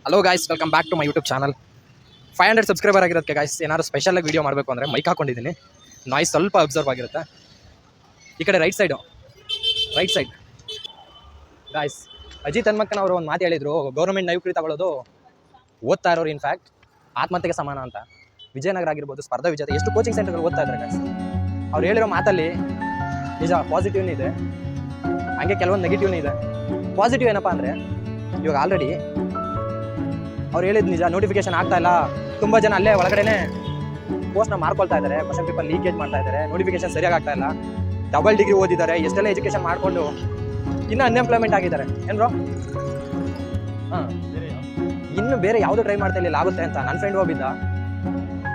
Hello guys, welcome back to my YouTube channel. 500 subscriber ಆಗಿರೋದಕ್ಕೆ guys ಏನಾದ್ರು ಸ್ಪೆಷಲಾಗಿ video ಮಾಡಬೇಕು ಅಂದರೆ ಮೈಕ್ ಹಾಕೊಂಡಿದ್ದೀನಿ. ನಾಯ್ಸ್ ಸ್ವಲ್ಪ ಅಬ್ಸರ್ವ್ ಆಗಿರುತ್ತೆ. ಈ ಕಡೆ ರೈಟ್ ಸೈಡ್ ಗಾಯ್ಸ್, ಅಜಿತ್ ಹನುಮಕ್ಕನ್ ಅವರು ಒಂದು ಮಾತು ಹೇಳಿದರು, ಗೌರ್ಮೆಂಟ್ ನೌಕರಿ ತಗೊಳ್ಳೋದು ಓದ್ತಾ ಇರೋರು ಇನ್ಫ್ಯಾಕ್ಟ್ ಆತ್ಮಹತ್ಯೆಗೆ ಸಮಾನ ಅಂತ. ವಿಜಯನಗರ ಆಗಿರ್ಬೋದು, ಸ್ಪರ್ಧಾ ವಿಜೇತ ಎಷ್ಟು ಕೋಚಿಂಗ್ ಸೆಂಟರ್ಗಳು ಓದ್ತಾ ಇದ್ದಾರೆ ಗಾಯ್ಸ್. ಅವ್ರು ಹೇಳಿರೋ ಮಾತಲ್ಲಿ ನಿಜ ಪಾಸಿಟಿವ್ನೂ ಇದೆ, ಹಾಗೆ ಕೆಲವೊಂದು ನೆಗೆಟಿವ್ನೂ ಇದೆ. ಪಾಸಿಟಿವ್ ಏನಪ್ಪ ಅಂದರೆ, ಇವಾಗ ಆಲ್ರೆಡಿ ಅವ್ರು ಹೇಳಿದ್ ನಿಜ, ನೋಟಿಫಿಕೇಶನ್ ಆಗ್ತಾ ಇಲ್ಲ. ತುಂಬ ಜನ ಅಲ್ಲೇ ಒಳಗಡೆನೆ ಪೋಸ್ಟ್ನ ಮಾರ್ಕೊಳ್ತಾ ಇದ್ದಾರೆ, ಕ್ವಶನ್ ಪೇಪರ್ ಲೀಕೇಜ್ ಮಾಡ್ತಾ ಇದ್ದಾರೆ, ನೋಟಿಫಿಕೇಶನ್ ಸರಿಯಾಗಿ ಆಗ್ತಾ ಇಲ್ಲ. ಡಬಲ್ ಡಿಗ್ರಿ ಓದಿದ್ದಾರೆ, ಎಷ್ಟೆಲ್ಲ ಎಜುಕೇಶನ್ ಮಾಡಿಕೊಂಡು ಇನ್ನೂ ಅನ್ಎಂಪ್ಲಾಯ್ಮೆಂಟ್ ಆಗಿದ್ದಾರೆ ಏನ್ರೋ. ಹಾಂ, ಇನ್ನು ಬೇರೆ ಯಾವುದು ಟ್ರೈ ಮಾಡ್ತಾ ಇಲ್ಲ ಆಗುತ್ತೆ ಅಂತ. ನನ್ನ ಫ್ರೆಂಡ್ ಒಬ್ಬಿದ್ದ,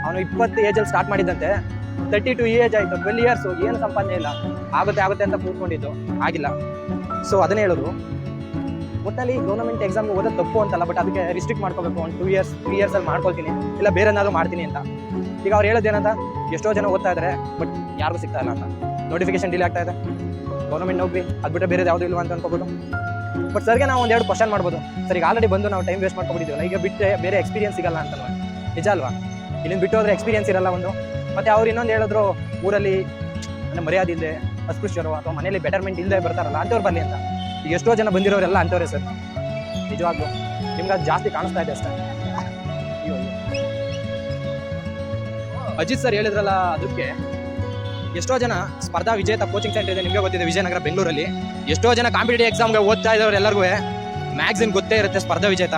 ಅವನು 20 ಏಜಲ್ಲಿ ಸ್ಟಾರ್ಟ್ ಮಾಡಿದ್ದಂತೆ, 32 ಏಜ್ ಆಯಿತು, 12 ಇಯರ್ಸು, ಏನು ಸಂಪಾದನೆ ಇಲ್ಲ. ಆಗುತ್ತೆ ಅಂತ ಕೂತ್ಕೊಂಡಿದ್ದು, ಆಗಿಲ್ಲ. ಸೊ ಅದನ್ನೇ ಹೇಳೋದು, ಒಟ್ಟಲ್ಲಿ ಗೌರ್ಮೆಂಟ್ ಎಕ್ಸಾಮ್ಗೆ ಓದೋದು ತಪ್ಪು ಅಂತಲ್ಲ, ಬಟ್ ಅದಕ್ಕೆ ರಿಸ್ಟ್ರಿಕ್ಟ್ ಮಾಡ್ಕೋಬೇಕು. ಒಂದು 2 ಇಯರ್ಸ್ 3 ಇಯರ್ಸಲ್ಲಿ ಮಾಡ್ಕೊಳ್ತೀನಿ, ಇಲ್ಲ ಬೇರೆ ಏನಾದರೂ ಮಾಡ್ತೀನಿ ಅಂತ. ಈಗ ಅವ್ರು ಹೇಳೋದೇನಂತ, ಎಷ್ಟೋ ಜನ ಓದ್ತಾ ಇದ್ದಾರೆ ಬಟ್ ಯಾರಿಗೂ ಸಿಗ್ತಾ ಇಲ್ಲ ಅಂತ. ನೋಟಿಫಿಕೇಶನ್ ಡಿಲೇ ಆಗ್ತಾ ಇದೆ, ಗೌರ್ಮೆಂಟ್ ನೌಕರಿ ಅದು ಬಿಟ್ಟರೆ ಬೇರೆ ಯಾವುದೂ ಇಲ್ವಾ ಅಂತ ಅನ್ಕೋಬೋದು. ಬಟ್ ಸರ್ಗೆ ನಾವು ಒಂದೆರಡು ಕ್ವಶನ್ ಮಾಡ್ಬೋದು. ಸರ್, ಈಗ ಆಲ್ರೆಡಿ ಬಂದು ನಾವು ಟೈಮ್ ವೇಸ್ಟ್ ಮಾಡ್ಕೊಂಡಿದ್ದೀವಲ್ಲ, ಈಗ ಬಿಟ್ಟರೆ ಬೇರೆ ಎಕ್ಸ್ಪೀರಿಯನ್ಸ್ ಸಿಗಲ್ಲ ಅಂತ. ನಿಜ ಅಲ್ವಾ? ಇಲ್ಲಿಂದ ಬಿಟ್ಟು ಹೋದ್ರೆ ಎಕ್ಸ್ಪೀರಿಯನ್ಸ್ ಇರಲ್ಲ ಒಂದು. ಮತ್ತು ಅವ್ರು ಇನ್ನೊಂದು ಹೇಳಿದ್ರು, ಊರಲ್ಲಿ ಅಂದರೆ ಮರ್ಯಾದೆ ಇಲ್ಲದೆ, ಅಸ್ಪೃಶ್ಯರು ಅಥವಾ ಮನೇಲಿ ಬೆಟರ್ಮೆಂಟ್ ಇಲ್ಲದೆ ಬರ್ತಾರಲ್ಲ ಅಂಥವ್ರು ಬರಲಿ ಅಂತ. ಈಗ ಎಷ್ಟೋ ಜನ ಬಂದಿರೋರೆಲ್ಲ ಅಂಥವ್ರೆ ಸರ್. ನಿಜವಾಗ್ಲೂ ನಿಮ್ಗೆ ಅದು ಜಾಸ್ತಿ ಕಾಣಿಸ್ತಾ ಇದೆ ಅಷ್ಟೇ. ಅಜಿತ್ ಸರ್ ಹೇಳಿದ್ರಲ್ಲ, ಅದಕ್ಕೆ ಎಷ್ಟೋ ಜನ ಸ್ಪರ್ಧಾ ವಿಜೇತ ಕೋಚಿಂಗ್ ಸೆಂಟರ್ ಇದೆ, ನಿಮಗೆ ಗೊತ್ತಿದೆ, ವಿಜಯನಗರ ಬೆಂಗಳೂರಲ್ಲಿ. ಎಷ್ಟೋ ಜನ ಕಾಂಪಿಟೇಟಿವ್ ಎಕ್ಸಾಮ್ಗೆ ಓದ್ತಾ ಇದ್ದವ್ರು ಎಲ್ಲರಿಗೂ ಮ್ಯಾಗ್ಝಿನ್ ಗೊತ್ತೇ ಇರುತ್ತೆ, ಸ್ಪರ್ಧಾ ವಿಜೇತ.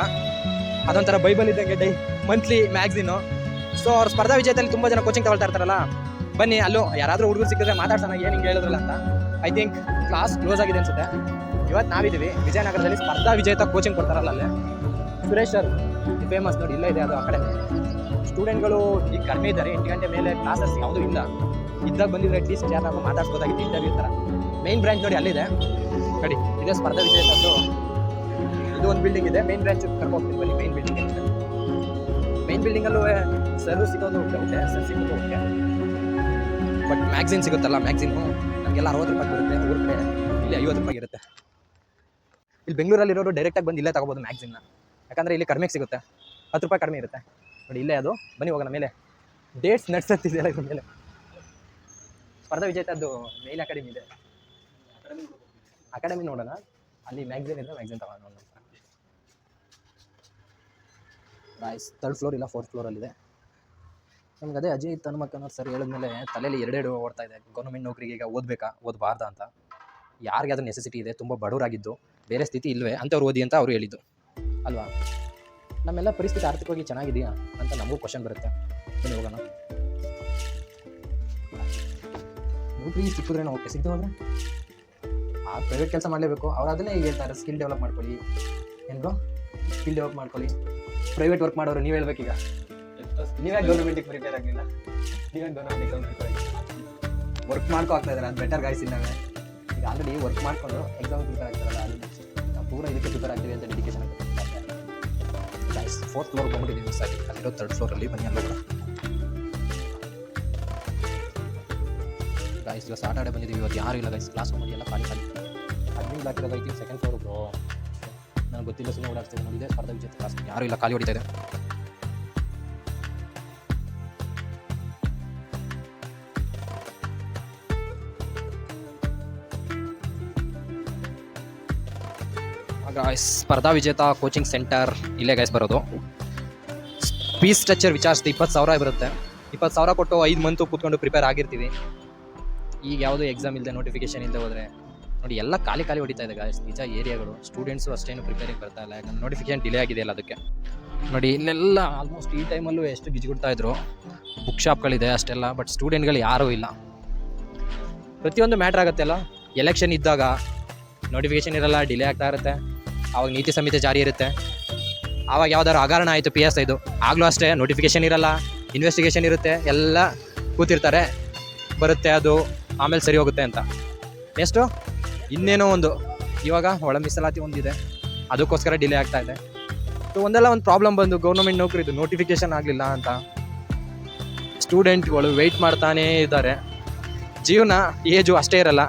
ಅದೊಂಥರ ಬೈಬಲ್ ಇದ್ದಂಗೆ ಮಂತ್ಲಿ ಮ್ಯಾಗ್ಝಿನು. ಸೊ ಅವ್ರು ಸ್ಪರ್ಧಾ ವಿಜೇತಲ್ಲಿ ತುಂಬ ಜನ ಕೋಚಿಂಗ್ ತಗೊಳ್ತಾ ಇರ್ತಾರಲ್ಲ, ಬನ್ನಿ ಅಲ್ಲೂ ಯಾರಾದರೂ ಹುಡುಗರು ಸಿಕ್ಕಿದ್ರೆ ಮಾತಾಡ್ಸೋಣ, ಏನು ಹಿಂಗೆ ಹೇಳಿದ್ರಲ್ಲ ಅಂತ. ಐ ಥಿಂಕ್ ಕ್ಲಾಸ್ ಕ್ಲೋಸ್ ಆಗಿದೆ ಅನ್ಸುತ್ತೆ. ಇವತ್ತು ನಾವಿದ್ದೀವಿ ವಿಜಯನಗರದಲ್ಲಿ, ಸ್ಪರ್ಧಾ ವಿಜೇತ ಕೋಚಿಂಗ್ ಕೊಡ್ತಾರಲ್ಲ ಅಲ್ಲೇ. ಸುರೇಶ್ ಸರ್ ಫೇಮಸ್ ನೋಡಿ, ಇಲ್ಲೇ ಇದೆ ಅದು ಅಕಾಡೆಮಿ. ಸ್ಟೂಡೆಂಟ್ಗಳು ಈಗ ಕಡಿಮೆ ಇದ್ದಾರೆ, 8 ಗಂಟೆ ಮೇಲೆ ಕ್ಲಾಸಸ್ ಯಾವುದೂ ಇಲ್ಲ. ಇದ್ದಾಗ ಬಂದಿದ್ರೆ ಅಟ್ಲೀಸ್ಟ್ ಯಾರು ಮಾತಾಡ್ಸ್ಬೋದಾಗಿತ್ತು, ಇಂಟರ್ವ್ಯೂ ಥರ. ಮೇನ್ ಬ್ರಾಂಚ್ ನೋಡಿ ಅಲ್ಲಿದೆ ನೋಡಿ, ಇದೇ ಸ್ಪರ್ಧಾ ವಿಜೇತದ್ದು. ಇದು ಒಂದು ಬಿಲ್ಡಿಂಗ್ ಇದೆ, ಮೇನ್ ಬ್ರಾಂಚ್ ಕರ್ಕೊಂಡು ಹೋಗ್ತೀನಿ ಬನ್ನಿ. ಮೇನ್ ಬಿಲ್ಡಿಂಗಲ್ಲೂ ಸರ್ ಸಿಗೋದು ಓಕೆ, ಸರ್ ಸಿಗೋದು ಓಕೆ. ಬಟ್ ಮ್ಯಾಗ್ಝಿನ್ ಸಿಗುತ್ತಲ್ಲ, ಮ್ಯಾಗ್ಝಿನು ನಮಗೆಲ್ಲ 60 ರೂಪಾಯಿ ಬರುತ್ತೆ, ಊರ ಕಡೆ ಇಲ್ಲಿ 50 ರೂಪಾಯಿ ಇರುತ್ತೆ. ಇಲ್ಲಿ ಬೆಂಗಳೂರಲ್ಲಿರೋರು ಡೈರೆಕ್ಟಾಗಿ ಬಂದು ಇಲ್ಲೇ ತಗೋಬೋದು ಮ್ಯಾಗ್ಝಿನ್ನ, ಯಾಕಂದರೆ ಇಲ್ಲಿ ಕಡಿಮೆಗೆ ಸಿಗುತ್ತೆ, 10 ರೂಪಾಯಿ ಕಡಿಮೆ ಇರುತ್ತೆ ನೋಡಿ. ಇಲ್ಲೇ ಅದು, ಬನ್ನಿ ಹೋಗೋಣ ಮೇಲೆ. ಡೇಟ್ಸ್ ನಡ್ಸತ್ತಿದೆಯಲ್ಲ ಇದ್ರ ಮೇಲೆ. ಸ್ಪರ್ಧಾ ವಿಜೇತದ್ದು ಮೇಲ್ ಅಕಾಡೆಮಿ ಇದೆ, ಅಕಾಡೆಮಿ ನೋಡೋಣ. ಅಲ್ಲಿ ಮ್ಯಾಗ್ಝಿನ್ ಇದ್ದರೆ ಮ್ಯಾಗ್ಝಿನ್ ತಗೋಣ ನೋಡೋಣ. ರೈಸ್ 3rd ಫ್ಲೋರ್ ಇಲ್ಲ 4th ಫ್ಲೋರಲ್ಲಿದೆ. ನಮ್ಗೆ ಅದೇ ಅಜಿತ್ ಹನುಮಕ್ಕನ್ ಸರ್ ಹೇಳಿದ್ಮೇಲೆ ತಲೆಯಲ್ಲಿ ಎರಡೆರಡು ಓಡ್ತಾ ಇದೆ. ಗೌರ್ಮೆಂಟ್ ನೌಕರಿಗೆ ಈಗ ಓದಬೇಕಾ ಓದಬಾರ್ದಾ ಅಂತ. ಯಾರಿಗೆ ಅದು ನೆಸೆಸಿಟಿ ಇದೆ, ತುಂಬ ಬಡವರಾಗಿದ್ದು, ಬೇರೆ ಸ್ಥಿತಿ ಇಲ್ಲವೇ ಅಂಥವ್ರು ಓದಿ ಅಂತ ಅವರು ಹೇಳಿದ್ದು ಅಲ್ವಾ. ನಮ್ಮೆಲ್ಲ ಪರಿಸ್ಥಿತಿ ಆರ್ಥಿಕವಾಗಿ ಚೆನ್ನಾಗಿದೆಯಾ ಅಂತ ನಮಗೂ ಕ್ವಶನ್ ಬರುತ್ತೆ. ಬನ್ನಿ ಹೋಗೋಣ. ನೌಕರಿ ಸಿಕ್ಕಿದ್ರೆ ಓಕೆ, ಸಿಗ್ತು ಹೋದರೆ ಆ ಪ್ರೈವೇಟ್ ಕೆಲಸ ಮಾಡಲೇಬೇಕು. ಅವ್ರು ಅದನ್ನೇ ಈಗ ಹೇಳ್ತಾರೆ, ಸ್ಕಿಲ್ ಡೆವಲಪ್ ಮಾಡ್ಕೊಳ್ಳಿ. ಏನು ಸ್ಕಿಲ್ ಡೆವಲಪ್ ಮಾಡ್ಕೊಳ್ಳಿ. ಪ್ರೈವೇಟ್ ವರ್ಕ್ ಮಾಡೋರು ನೀವು ಹೇಳ್ಬೇಕೀಗ, ನೀವೇ ಗೌರ್ಮೆಂಟಿಗೆ ಪ್ರಿಪೇರ್ ಆಗಲಿಲ್ಲ, ನೀವೇ ಗೌರ್ಮೆಂಟ್ ಎಕ್ಸಾಮ್ ಪ್ರಿಪೇರ್ ಆಗಿಲ್ಲ. ವರ್ಕ್ ಮಾಡ್ಕೊ ಆಗ್ತಾ ಇದ್ದಾರೆ, ಅದು ಬೆಟರ್ ಗಾಯ್ಸ್. ಇನ್ನಾವೆ ಈಗ ಆಲ್ರೆಡಿ ವರ್ಕ್ ಮಾಡಿಕೊಂಡು ಎಕ್ಸಾಮ್ ಪ್ರಿಪೇರ್ ಆಗ್ತಾರಲ್ಲ, ಅದು ನಾವು ಪೂರ ಇದಕ್ಕೆ ಪ್ರಿಪೇರ್ ಆಗ್ತೀವಿ ಅಂತ ಡೆಡಿಕೇಶನ್ ಗಾಯ್ಸ್. 4th ಫ್ಲೋರ್ ಬಂದ್ಬಿಟ್ಟಿದ್ದೀವಿ ಸರ್, ಅಲ್ಲಿರೋ 3rd ಫ್ಲೋರಲ್ಲಿ. ಬನ್ನಿ ಅಲ್ಲೋಗೋಣ ಗಾಯ್ಸ್. ಇವತ್ತು ಸಾಟರ್ಡೆ ಬಂದಿದ್ದೀವಿ, ಇವತ್ತು ಯಾರು ಇಲ್ಲ ಗಾಯ್ಸ್. ಕ್ಲಾಸ್ ರೂಮಲ್ಲಿ ಎಲ್ಲ ಖಾಲಿ. ಅಡ್ಮಿನ್ ಬ್ಲಾಕ್ ಇರೋದು ಐತಿ 2nd ಫ್ಲೋರ್ ಬ್ರೋ, ನನಗೆ ಗೊತ್ತಿಲ್ಲ, ಸುಮ್ಮನೆ ಓಡಾಡ್ತಿದೆ. ನೋಡಿದೆ ಸ್ಪರ್ಧಾ ವಿಜೇತ ಕ್ಲಾಸ್, ಯಾರೂ ಇಲ್ಲ, ಖಾಲಿ ಹೊಡಿತಾ ಇದೆ. ಗಾಯ್ಸ್ ಸ್ಪರ್ಧಾ ವಿಜೇತ ಕೋಚಿಂಗ್ ಸೆಂಟರ್ ಇಲ್ಲೇ ಗಾಯ್ಸ್ ಬರೋದು. ಫೀಸ್ ಸ್ಟ್ರಕ್ಚರ್ ವಿಚಾರಿಸಿದೆ, 20,000 ಬರುತ್ತೆ. 20,000 ಕೊಟ್ಟು 5 ಮಂತು ಕೂತ್ಕೊಂಡು ಪ್ರಿಪೇರ್ ಆಗಿರ್ತೀವಿ. ಈಗ ಯಾವುದೋ ಎಕ್ಸಾಮ್ ಇಲ್ಲದೆ, ನೋಟಿಫಿಕೇಶನ್ ಇಲ್ಲದೆ ಹೋದರೆ ನೋಡಿ ಎಲ್ಲ ಖಾಲಿ ಹೊಡಿತಾ ಇದೆ ಗಾಯ್ಸ್. ನಿಜ ಏರಿಯಾಗಳು, ಸ್ಟೂಡೆಂಟ್ಸು ಅಷ್ಟೇನು ಪ್ರಿಪೇರಿಗೆ ಬರ್ತಾ ಇಲ್ಲ, ಯಾಕಂದ್ರೆ ನೋಟಿಫಿಕೇಶನ್ ಡಿಲೇ ಆಗಿದೆಯಲ್ಲ ಅದಕ್ಕೆ. ನೋಡಿ ಇಲ್ಲೆಲ್ಲ ಆಲ್ಮೋಸ್ಟ್ ಈ ಟೈಮಲ್ಲೂ ಎಷ್ಟು ಗಿಜ್ಗುಡ್ತಾ ಇದ್ರು. ಬುಕ್ ಶಾಪ್ಗಳಿದೆ ಅಷ್ಟೆಲ್ಲ, ಬಟ್ ಸ್ಟೂಡೆಂಟ್ಗಳು ಯಾರೂ ಇಲ್ಲ. ಪ್ರತಿಯೊಂದು ಮ್ಯಾಟ್ರ್ ಆಗುತ್ತೆ ಅಲ್ಲ. ಎಲೆಕ್ಷನ್ ಇದ್ದಾಗ ನೋಟಿಫಿಕೇಶನ್ ಇರಲ್ಲ, ಡಿಲೇ ಆಗ್ತಾ ಇರುತ್ತೆ. ಆವಾಗ ನೀತಿ ಸಂಹಿತೆ ಜಾರಿ ಇರುತ್ತೆ. ಆವಾಗ ಯಾವ್ದಾದ್ರು ಹಗರಣ ಆಯಿತು PSIದು, ಆಗಲೂ ಅಷ್ಟೇ ನೋಟಿಫಿಕೇಶನ್ ಇರಲ್ಲ, ಇನ್ವೆಸ್ಟಿಗೇಷನ್ ಇರುತ್ತೆ, ಎಲ್ಲ ಕೂತಿರ್ತಾರೆ, ಬರುತ್ತೆ ಅದು, ಆಮೇಲೆ ಸರಿ ಹೋಗುತ್ತೆ ಅಂತ. ನೆಕ್ಸ್ಟು ಇನ್ನೇನೋ ಒಂದು, ಇವಾಗ ಒಳ ಮೀಸಲಾತಿ ಒಂದಿದೆ, ಅದಕ್ಕೋಸ್ಕರ ಡಿಲೇ ಆಗ್ತಾ ಇದೆ. ಸೊ ಒಂದೆಲ್ಲ ಒಂದು ಪ್ರಾಬ್ಲಮ್ ಬಂದು ಗೌರ್ಮೆಂಟ್ ನೌಕರಿದು ನೋಟಿಫಿಕೇಶನ್ ಆಗಲಿಲ್ಲ ಅಂತ ಸ್ಟೂಡೆಂಟ್ಗಳು ವೆಯ್ಟ್ ಮಾಡ್ತಾನೇ ಇದ್ದಾರೆ. ಜೀವನ ಏಜು ಅಷ್ಟೇ ಇರಲ್ಲ,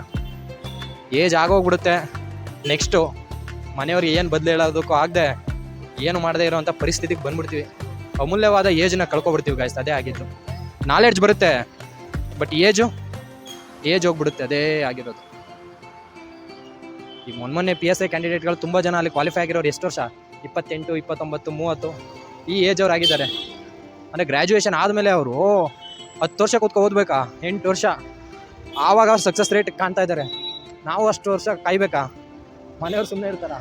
ಏಜ್ ಆಗೋಗ್ಬಿಡುತ್ತೆ. ನೆಕ್ಸ್ಟು ಮನೆಯವ್ರಿಗೆ ಏನು ಬದಲು ಹೇಳೋದಕ್ಕೂ ಆಗದೆ ಏನು ಮಾಡದೇ ಇರೋವಂಥ ಪರಿಸ್ಥಿತಿಗೆ ಬಂದ್ಬಿಡ್ತೀವಿ. ಅಮೂಲ್ಯವಾದ ಏಜ್ನ ಕಳ್ಕೊಬಿಡ್ತೀವಿ ಗಾಯ್ಸ್. ಅದೇ ಆಗಿತ್ತು. ನಾಲೆಡ್ಜ್ ಬರುತ್ತೆ, ಬಟ್ ಏಜ್ ಹೋಗ್ಬಿಡುತ್ತೆ. ಅದೇ ಆಗಿರೋದು. ಈ ಮೊನ್ನೆ PSI ಕ್ಯಾಂಡಿಡೇಟ್ಗಳು ತುಂಬ ಜನ ಅಲ್ಲಿ ಕ್ವಾಲಿಫೈ ಆಗಿರೋರು ಎಷ್ಟು ವರ್ಷ? 28, 29, 30 ಈ ಏಜ್ ಅವ್ರು ಆಗಿದ್ದಾರೆ. ಅಂದರೆ ಗ್ರ್ಯಾಜುಯೇಷನ್ ಆದಮೇಲೆ ಅವರು 10 ವರ್ಷ ಕೂತ್ಕೊ ಓದಬೇಕಾ, 8 ವರ್ಷ, ಆವಾಗ ಅವ್ರು ಸಕ್ಸಸ್ ರೇಟ್ ಕಾಣ್ತಾ ಇದ್ದಾರೆ. ನಾವು ಅಷ್ಟು ವರ್ಷ ಕಾಯ್ಬೇಕಾ? ಮನೆಯವ್ರು ಸುಮ್ಮನೆ ಇರ್ತಾರ?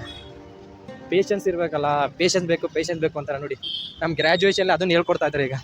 ಪೇಷನ್ಸ್ ಇರಬೇಕಲ್ಲ, ಪೇಷನ್ಸ್ ಬೇಕು ಅಂತಾರೆ ನೋಡಿ. ನಮ್ಮ ಗ್ರ್ಯಾಜುಯೇಷನ್ ಅದನ್ನು ಹೇಳ್ಕೊಡ್ತಾ ಇದ್ದಾರೆ ಈಗ.